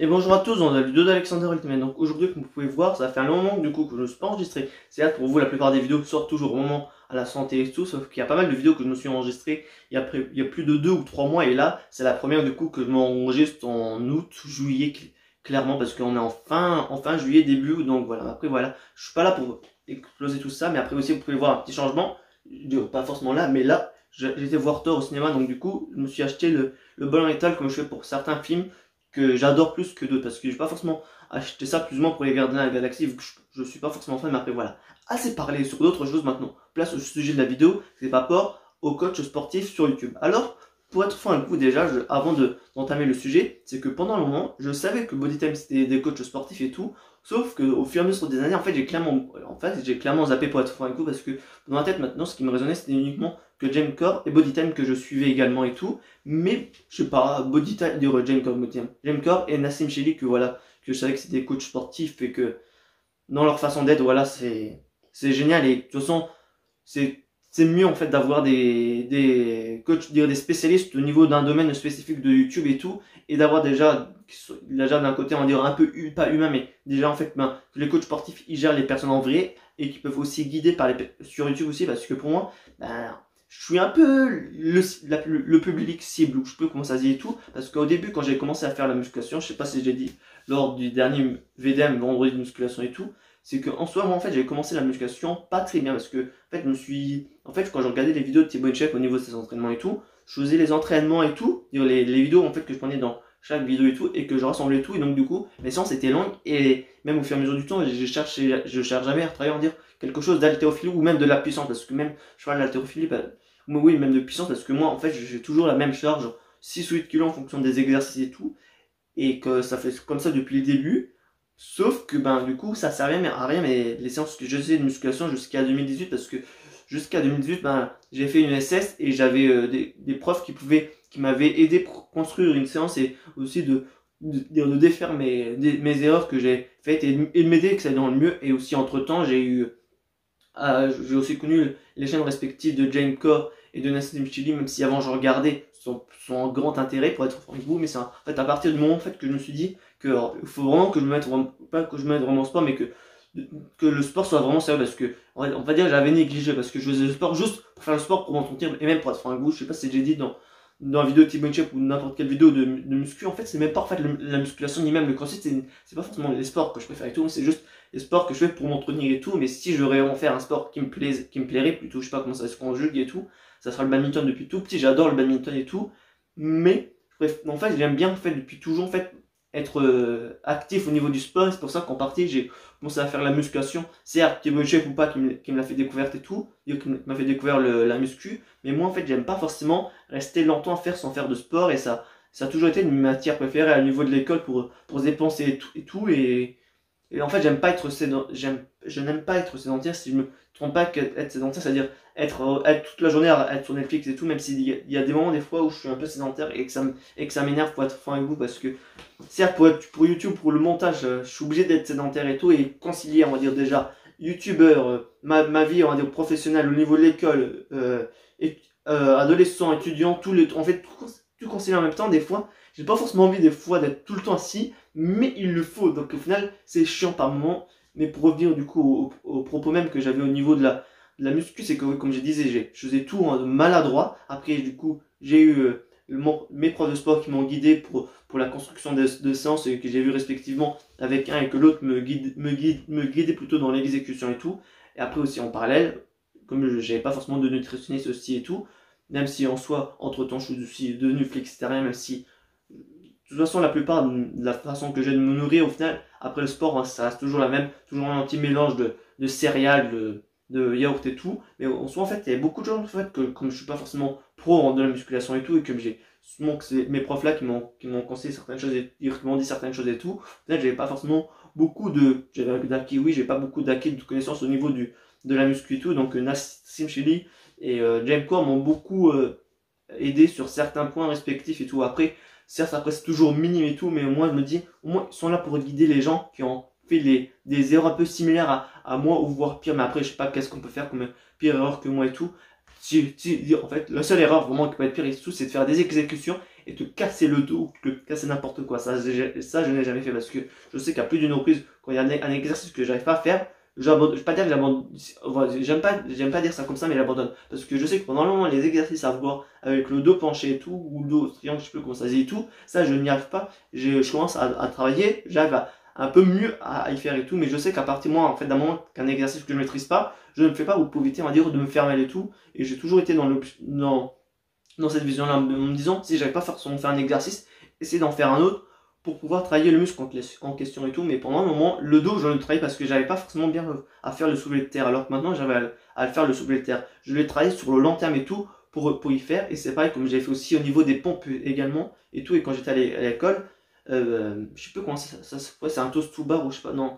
Et bonjour à tous, on a la vidéo d'Alexander Ultimate. Donc aujourd'hui, comme vous pouvez voir, ça fait un long moment du coup que je ne me suis pas enregistré. C'est là pour vous, la plupart des vidéos sortent toujours au moment à la santé et tout, sauf qu'il y a pas mal de vidéos que je me suis enregistrées il y a plus de 2 ou 3 mois, et là, c'est la première du coup que je m'enregistre en août, juillet, clairement, parce qu'on est en fin juillet, début août, donc voilà. Après voilà, je suis pas là pour exploser tout ça, mais après aussi, vous pouvez voir un petit changement, pas forcément là, mais là, j'étais voir Thor au cinéma, donc du coup, je me suis acheté le bol en métal comme je fais pour certains films que j'adore plus que d'autres, parce que je vais pas forcément acheter ça plus ou moins pour les Gardiens de la Galaxie, vu que je suis pas forcément fan, mais après voilà. Assez parlé sur d'autres choses maintenant. Place au sujet de la vidéo, c'est par rapport au coach sportif sur YouTube. Alors, pour être franc avec vous déjà, avant d'entamer le sujet, c'est que pendant un moment, je savais que Bodytime c'était des coachs sportifs et tout, sauf qu'au fur et à mesure des années, en fait, j'ai clairement zappé pour être franc avec vous, parce que dans ma tête maintenant, ce qui me résonnait, c'était uniquement que James Core et Bodytime que je suivais également et tout, mais je sais pas, Bodytime, James Core et Nassim Chili que voilà, que je savais que c'était des coachs sportifs et que dans leur façon d'être, voilà, c'est génial, et de toute façon, c'est mieux en fait d'avoir des coachs, dire des spécialistes au niveau d'un domaine spécifique de YouTube et tout, et d'avoir déjà d'un côté, on va dire un peu pas humain, mais déjà en fait, que les coachs sportifs ils gèrent les personnes en vrai et qui peuvent aussi guider sur YouTube aussi, parce que pour moi, je suis un peu le public cible, où je peux commencer à dire et tout, parce qu'au début, quand j'ai commencé à faire la musculation, je sais pas si j'ai dit lors du dernier VDM, vendredi de musculation et tout, c'est qu'en soi, moi, en fait, j'ai commencé la musculation pas très bien, parce que, en fait, quand je regardais les vidéos de Thibaut Inchep au niveau de ses entraînements et tout, je faisais les entraînements et tout, les vidéos, en fait, que je prenais dans chaque vidéo et tout, et que je rassemblais tout, et donc, du coup, mes séances étaient longues, et même au fur et à mesure du temps, je cherche jamais à travailler, on va dire, quelque chose d'haltérophilie, ou même de la puissance, parce que même, je parle d'haltérophilie, oui, même de puissance, parce que moi, en fait, j'ai toujours la même charge, 6 ou 8 kilos en fonction des exercices et tout, et que ça fait comme ça depuis le début. Sauf que du coup ça servait à rien, mais les séances que je faisais de musculation jusqu'à 2018, parce que jusqu'à 2018 j'ai fait une SS et j'avais des profs qui m'avaient aidé pour construire une séance, et aussi de défaire mes erreurs que j'ai faites, et de m'aider que ça aille dans le mieux. Et aussi entre temps j'ai aussi connu les chaînes respectives de James Core et de Nassim Chili, même si avant je regardais son grand intérêt pour être franc avec vous, mais c'est en fait à partir du moment en fait que je me suis dit que il faut vraiment que je me mette, pas que je me mette vraiment au sport, mais que le sport soit vraiment sérieux, parce que on va dire j'avais négligé, parce que je faisais le sport juste pour faire le sport, pour m'entretenir, et même pour être franc avec vous, je sais pas si j'ai dit dans la vidéo de Thibaut Chep ou n'importe quelle vidéo de muscu, en fait c'est même pas en fait la musculation ni même le crossfit, c'est pas forcément les sports que je préfère et tout, c'est juste les sports que je fais pour m'entretenir et tout. Mais si je devrais vraiment faire un sport qui me plairait plutôt, je sais pas comment ça se conjugue et tout, ça sera le badminton. Depuis tout petit, j'adore le badminton et tout, mais en fait j'aime bien en fait depuis toujours en fait être actif au niveau du sport, et c'est pour ça qu'en partie j'ai commencé à faire la musculation. Certes, Thibaut Chef ou pas qui me l'a fait découverte et tout, qui m'a fait découvrir la muscu, mais moi en fait j'aime pas forcément rester longtemps à faire sans faire de sport, et ça a toujours été une matière préférée au niveau de l'école pour se dépenser et en fait, je n'aime pas être sédentaire, si je me trompe pas, qu'être sédentaire, c'est-à-dire être toute la journée à être sur Netflix et tout, même s'il y a des moments, des fois, où je suis un peu sédentaire, et que ça m'énerve, pour être franc avec vous, parce que, certes, pour YouTube, pour le montage, je suis obligé d'être sédentaire et tout, et concilier, on va dire déjà, YouTubeur, ma vie, on va dire, professionnelle, au niveau de l'école, adolescent, étudiant, en fait, tout concilier en même temps, des fois, j'ai pas forcément envie des fois d'être tout le temps assis, mais il le faut. Donc au final, c'est chiant par moment. Mais pour revenir du coup au propos même que j'avais au niveau de la muscu, c'est que comme je disais, je faisais tout en maladroit. Après, du coup, j'ai eu mes profs de sport qui m'ont guidé pour la construction de séances, et que j'ai vu respectivement avec un, et que l'autre me guidait plutôt dans l'exécution et tout. Et après aussi en parallèle, comme j'avais pas forcément de nutritionniste aussi et tout, même si en soi, entre temps, je suis aussi devenu flexitarien, même si de toute façon, la plupart de la façon que j'ai de me nourrir, au final, après le sport, hein, ça reste toujours la même, toujours un petit mélange de céréales, de yaourt et tout. Mais en soi, en fait, il y a beaucoup de gens, en fait, que comme je suis pas forcément pro de la musculation et tout, et que j'ai souvent que c'est mes profs là qui m'ont conseillé certaines choses, et qui m'ont dit certaines choses et tout, peut-être j'avais pas forcément j'avais d'acquis, oui, j'ai pas beaucoup d'acquis de connaissances au niveau de la muscu et tout. Donc Nassim Chili et James Core m'ont beaucoup aidé sur certains points respectifs et tout. Après, certes, après c'est toujours minime et tout, mais moi je me dis, au moins ils sont là pour guider les gens qui ont fait des erreurs un peu similaires à moi, ou voire pire. Mais après, je sais pas qu'est-ce qu'on peut faire comme pire erreur que moi et tout. En fait, la seule erreur vraiment qui peut être pire et tout, c'est de faire des exécutions et te casser le dos, te casser n'importe quoi. Ça, je n'ai jamais fait parce que je sais qu'à plus d'une reprise, quand il y a un exercice que j'arrive pas à faire, j'abandonne. Je vais pas dire que j'abandonne, j'aime pas dire ça comme ça, mais j'abandonne. Parce que je sais que pendant le moment, les exercices à voir avec le dos penché et tout, ou le dos triangle, je sais plus comment ça se dit et tout, ça je n'y arrive pas. Je commence à travailler, j'arrive à un peu mieux à y faire et tout, mais je sais qu'à partir moi, en fait, d'un moment qu'un exercice que je maîtrise pas, je ne le fais pas pour éviter, on va dire, de me faire mal et tout. Et j'ai toujours été dans cette vision-là, en me disant, si j'avais pas forcément fait un exercice, essayer d'en faire un autre pour pouvoir travailler le muscle en question et tout. Mais pendant un moment, le dos, je le travaillais parce que j'avais pas forcément bien à faire le soulevé de terre, alors que maintenant, j'avais à le faire le soulevé de terre. Je l'ai travaillé sur le long terme et tout pour y faire. Et c'est pareil, comme j'ai fait aussi au niveau des pompes également et tout. Et quand j'étais à l'école, je sais plus comment ouais, c'est un toast to bar ou je sais pas, non.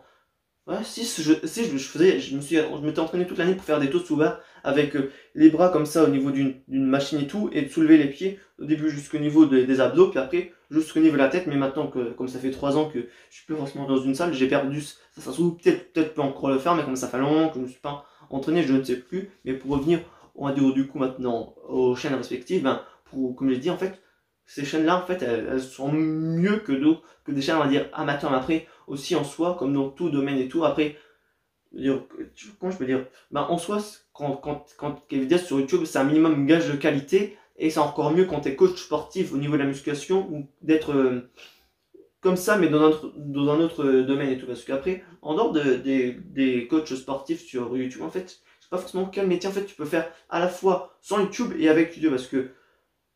Ouais, si, je m'étais entraîné toute l'année pour faire des toasts to bar avec les bras comme ça au niveau d'une machine et tout, et de soulever les pieds au début jusqu'au niveau des abdos, puis après jusqu'au niveau de la tête. Mais maintenant que, comme ça fait 3 ans que je suis plus forcément dans une salle, j'ai perdu ça se trouve, peut-être peut encore le faire, mais comme ça fait longtemps que je ne me suis pas entraîné, je ne sais plus. Mais pour revenir, on va dire du coup maintenant aux chaînes respectives, ben, comme j'ai dit, en fait, ces chaînes-là, en fait, elles sont mieux que des chaînes, on va dire, amateurs. Mais après, aussi en soi, comme dans tout domaine et tout, après, comment je peux dire, ben, en soi, quand il y a des vidéos sur YouTube, c'est un minimum gage de qualité, et c'est encore mieux quand tu es coach sportif au niveau de la musculation, ou d'être comme ça, mais dans un autre domaine et tout. Parce qu'après, en dehors des coachs sportifs sur YouTube, en fait, je sais pas forcément quel métier en fait tu peux faire à la fois sans YouTube et avec YouTube, parce que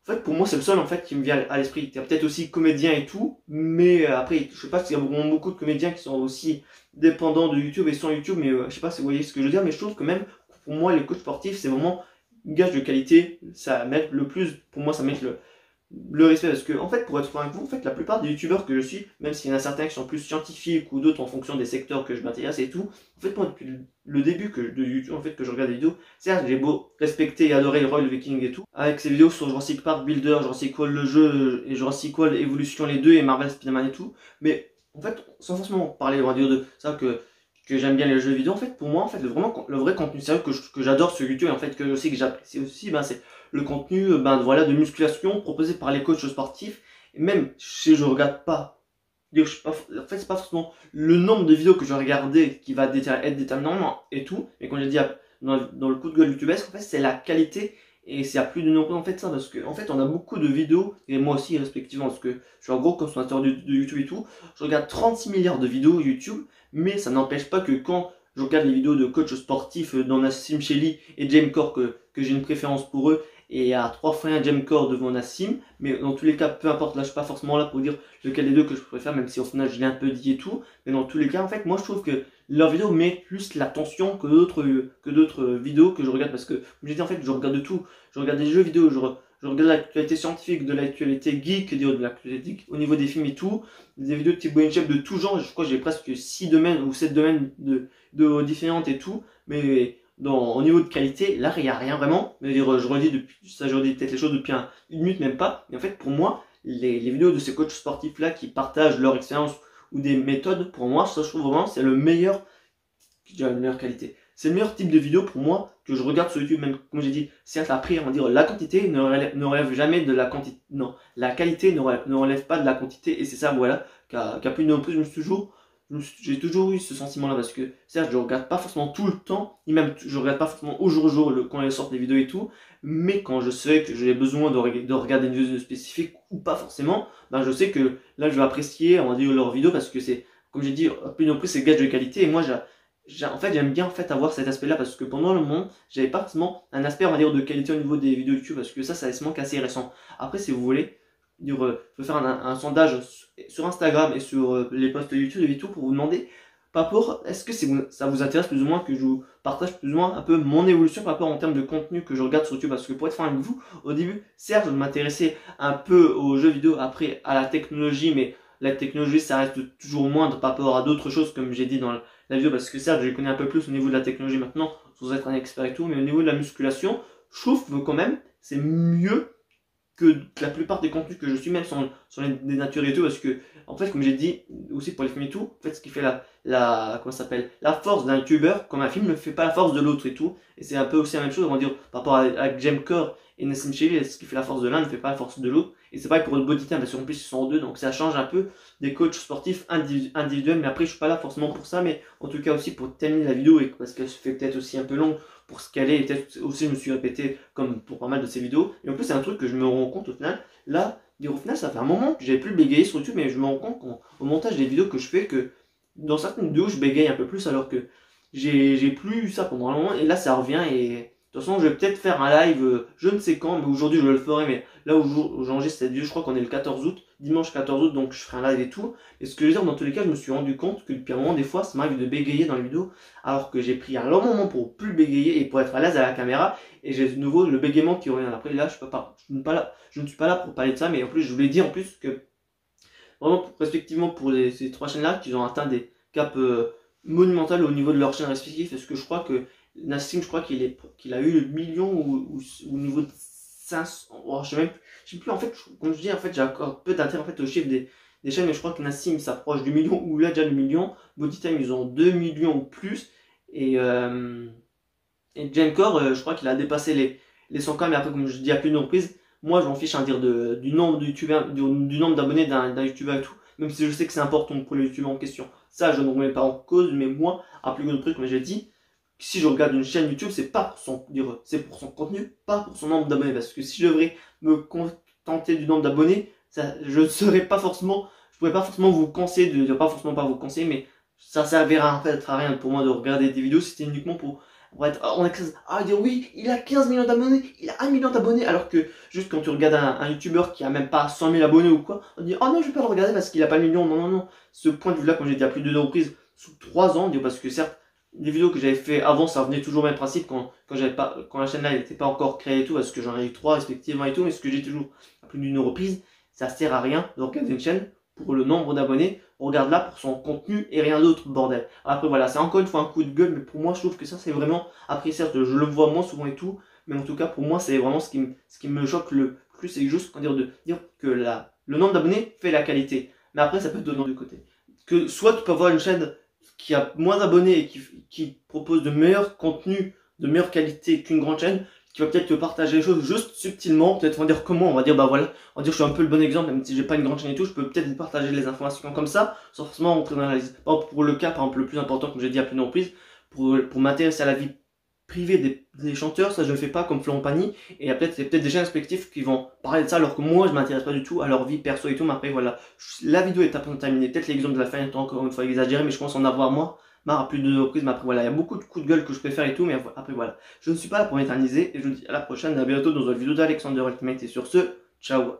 en fait, pour moi, c'est le seul en fait qui me vient à l'esprit. Tu as peut-être aussi comédien et tout, mais après, je sais pas s'il y a beaucoup de comédiens qui sont aussi dépendants de YouTube et sans YouTube, mais je sais pas si vous voyez ce que je veux dire, mais je trouve que même pour moi, les coachs sportifs, c'est vraiment une gage de qualité. Ça met le plus, pour moi, ça met le respect, parce que en fait, pour être franc avec vous, en fait, la plupart des youtubeurs que je suis, même s'il y en a certains qui sont plus scientifiques ou d'autres en fonction des secteurs que je m'intéresse et tout, en fait, moi, depuis le début de YouTube, en fait, que je regarde des vidéos, certes, j'ai beau respecter et adorer le Royal Viking et tout, avec ses vidéos sur Jurassic Park Builder, Jurassic World le jeu et Jurassic World Evolution les deux et Marvel Spider-Man et tout, mais en fait, sans forcément parler, on va dire de ça que j'aime bien les jeux vidéo, en fait, pour moi, en fait, le vrai contenu sérieux que j'adore sur YouTube, et en fait, que je sais que j'apprécie aussi, ben, c'est le contenu voilà, de musculation proposé par les coachs sportifs. Et même si je regarde pas, en fait, c'est pas forcément le nombre de vidéos que je vais regarder qui va être déterminant et tout, mais comme j'ai dit dans le coup de gueule youtubesque, en fait, c'est la qualité. Et c'est à plus de nombreux en fait ça, parce que en fait on a beaucoup de vidéos, et moi aussi respectivement, parce que je suis un gros consommateur de YouTube et tout, je regarde 36 milliards de vidéos YouTube, mais ça n'empêche pas que quand je regarde les vidéos de coachs sportifs dans Nassim Shelly et James Core, que j'ai une préférence pour eux, et à 3 fois un James Core devant Nassim, mais dans tous les cas, peu importe, là je suis pas forcément là pour dire lequel des deux que je préfère, même si au final je l'ai un peu dit et tout, mais dans tous les cas, en fait, moi je trouve que leurs vidéos mettent plus l'attention que d'autres vidéos que je regarde, parce que, comme j'ai dit, en fait, je regarde de tout, je regarde des jeux vidéo, je regarde l'actualité scientifique, de l'actualité geek, de l'actualité geek, au niveau des films et tout, des vidéos de type Chef de tout genre, je crois que j'ai presque 6 domaines ou 7 domaines de différentes et tout, mais au niveau de qualité, là il n'y a rien vraiment. Mais je redis peut-être les choses depuis une minute, même pas. Mais en fait, pour moi, les vidéos de ces coachs sportifs là qui partagent leur expérience ou des méthodes, pour moi, ça je trouve vraiment c'est la meilleure qualité. C'est le meilleur type de vidéo pour moi que je regarde sur YouTube, même comme j'ai dit, certes après on va dire la quantité ne relève jamais de la quantité. Non, la qualité ne relève pas de la quantité, et c'est ça voilà, qu'à plus de plus j'ai toujours eu ce sentiment là, parce que certes je regarde pas forcément tout le temps, ni même je regarde pas forcément au jour quand elles sortent des vidéos et tout, mais quand je sais que j'ai besoin de regarder une vidéo spécifique ou pas forcément, ben je sais que là je vais apprécier on va dire leurs vidéos, parce que c'est comme j'ai dit plus en plus c'est gage de qualité. Et moi en fait j'aime bien en fait avoir cet aspect là, parce que pendant le moment j'avais pas forcément un aspect on va dire de qualité au niveau des vidéos YouTube, parce que ça se manque assez récent. Après si vous voulez je peux faire un sondage sur Instagram et sur les posts YouTube et tout pour vous demander par rapport, est-ce que ça vous intéresse plus ou moins que je vous partage plus ou moins un peu mon évolution par rapport en termes de contenu que je regarde sur YouTube. Parce que pour être franc avec vous, au début, certes, je m'intéressais un peu aux jeux vidéo, après à la technologie, mais la technologie ça reste toujours moindre par rapport à d'autres choses comme j'ai dit dans la vidéo, parce que certes, je connais un peu plus au niveau de la technologie maintenant, sans être un expert et tout, mais au niveau de la musculation, je trouve que quand même, c'est mieux que la plupart des contenus que je suis, même sur les dénaturés et tout, parce que en fait comme j'ai dit aussi pour les films et tout, en fait ce qui fait comment ça s'appelle, la force d'un youtubeur comme un film ne fait pas la force de l'autre et tout, et c'est un peu aussi la même chose on va dire par rapport à James Core Et Nassim Chevy, ce qui fait la force de l'un ne fait pas la force de l'autre. Et c'est pareil pour le body type, parce qu'en plus ils sont en deux, donc ça change un peu des coachs sportifs individuels. Mais après, je suis pas là forcément pour ça, mais en tout cas aussi pour terminer la vidéo, et parce qu'elle se fait peut-être aussi un peu longue pour ce qu'elle est, et peut-être aussi je me suis répété comme pour pas mal de ces vidéos. Et en plus, c'est un truc que je me rends compte au final. Là, au final, ça fait un moment que j'avais plus bégayé sur YouTube, mais je me rends compte qu'au montage des vidéos que je fais, que dans certaines vidéos, je bégaye un peu plus, alors que j'ai plus eu ça pendant un moment, et là, ça revient. Et de toute façon, je vais peut-être faire un live, je ne sais quand, mais aujourd'hui, je le ferai. Mais là où j'enregistre cette vidéo, je crois qu'on est le 14 août, dimanche 14 août, donc je ferai un live et tout. Et ce que je veux dire, dans tous les cas, je me suis rendu compte que depuis un moment, des fois, ça m'arrive de bégayer dans les vidéos, alors que j'ai pris un long moment pour plus bégayer et pour être à l'aise à la caméra. Et j'ai de nouveau le bégaiement qui revient. Après, là, je ne suis pas là pour parler de ça, mais en plus, je voulais dire en plus que vraiment, respectivement, pour ces trois chaînes-là, qu'ils ont atteint des caps monumentales au niveau de leurs chaînes respectives. Parce que je crois que Nassim, je crois qu'il a eu le million ou au niveau de 500. Oh, je sais plus, en fait, comme je dis, en fait, j'ai encore peu d'intérêt en fait, au chiffre des chaînes, mais je crois que Nassim s'approche du million, ou là déjà le million. Bodytime, ils ont 2 millions ou plus. Et Genkor, je crois qu'il a dépassé les 100K, mais après, comme je dis à plus d'une reprise, moi je m'en fiche dire du nombre de youtubeurs, du nombre d'abonnés d'un youtubeur et tout, même si je sais que c'est important pour le youtubeur en question. Ça, je ne remets pas en cause, mais moi, à plus grande prix, comme j'ai dit, si je regarde une chaîne YouTube, c'est pas pour c'est pour son contenu, pas pour son nombre d'abonnés. Parce que si je devrais me contenter du nombre d'abonnés, je ne serais pas forcément, je pourrais pas forcément vous conseiller pas forcément pas vous conseiller, mais ça servira en fait à rien pour moi de regarder des vidéos si c'était uniquement pour être, dire oui, il a 15 millions d'abonnés, il a 1 million d'abonnés, alors que juste quand tu regardes un youtubeur qui a même pas 100 000 abonnés ou quoi, on dit oh non, je vais pas le regarder parce qu'il a pas le million. Non, non, non. Ce point de vue là, quand j'ai dit à plus de 2 reprises sous 3 ans, parce que certes, les vidéos que j'avais fait avant, ça revenait toujours au même principe quand la chaîne là n'était pas encore créée et tout, parce que j'en ai eu 3 respectivement et tout, mais ce que j'ai toujours à plus d'une reprise, ça sert à rien de regarder une chaîne pour le nombre d'abonnés. On regarde là pour son contenu et rien d'autre, bordel. Après voilà, c'est encore une fois un coup de gueule, mais pour moi je trouve que ça c'est vraiment, après certes je le vois moins souvent et tout, mais en tout cas pour moi c'est vraiment ce qui me choque le plus, c'est juste de dire que le nombre d'abonnés fait la qualité. Mais après ça peut être de l'autre côté. Que soit tu peux avoir une chaîne qui a moins d'abonnés et qui propose de meilleurs contenus, de meilleure qualité qu'une grande chaîne, qui va peut-être te partager les choses juste subtilement, peut-être on va dire comment, on va dire bah voilà, on va dire je suis un peu le bon exemple, même si j'ai pas une grande chaîne et tout, je peux peut-être vous partager les informations comme ça, sans forcément rentrer dans l'analyse. Pour le cas par exemple le plus important, comme j'ai dit à plusieurs reprises, pour m'intéresser à la vie privée des chanteurs, ça je ne fais pas comme Florent Pagny, et il y a peut-être des chaînes respectives qui vont parler de ça, alors que moi je m'intéresse pas du tout à leur vie perso et tout, mais après voilà, la vidéo est à peine terminée, peut-être l'exemple de la fin est encore une fois exagéré, mais je pense en avoir moi marre à plus de reprises, mais après voilà, il y a beaucoup de coups de gueule que je préfère et tout, mais après voilà, je ne suis pas là pour m'éterniser, et je vous dis à la prochaine, à bientôt dans une vidéo d'Alexander Ultimate, et sur ce, ciao.